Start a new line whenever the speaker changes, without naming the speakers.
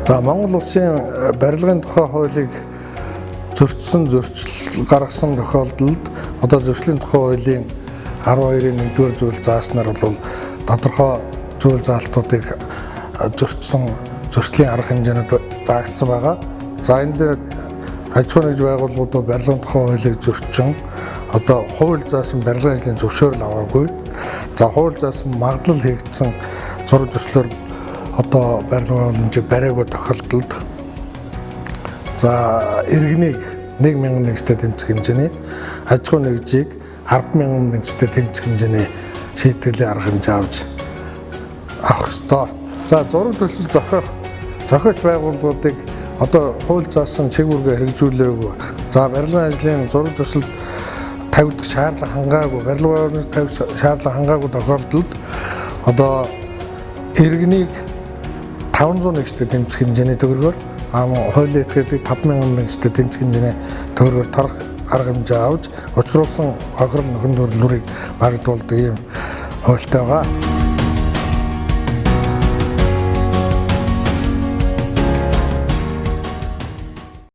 За Монгол улсын барилгын тухай хуулийг зөрчил гаргасан тохиолдолд одоо зөрчлийн тухай хуулийн 12-ийн 1-р зүйл зааснаар бол тодорхой зүйл заалтуудыг зөрчлийн арга хэмжээнүүд заагдсан байгаа. За энэ дээр аж ахуйн нэгж байгууллагууд барилгын тухай хуулийг зөрчин одоо хууль заасан барилгын ажлын зөвшөөрөл аваагүй. За хууль заасан магадлал хийгдсэн зураг зөрчлөөр одоо барилгын хэмжээ бариагүй тохиолдолд за иргэнийг 1,000 нэгжтэй тэмцэх хэмжээний аж ахуйн нэгжийг 10,000 нэгжтэй тэмцэх хэмжээний шийтгэлийн арга хэмжээ авах ёстой. За зураг зөрчил зохиогч байгууллагуудыг одоо хууль заасан чиг үүргээ хэрэгжүүлээгүй. За барилгын ажлын зураг зөрчилд тавьдаг шаардлага хангаагүй, барилгын байгууллагын тавьдаг шаардлага хангаагүй тохиолдолд одоо иргэнийг 500 нэгжтэй тэмцэх хэмжээний төгрөгөөр хуулийн этгээдийг 5,000 нэгжтэй тэмцэх хэмжээний төгрөгөөр тарах арга хэмжээ авч учруулсан хохирол нөхөн төрлөрийг барагдуулдаг ийм хуультай байгаа.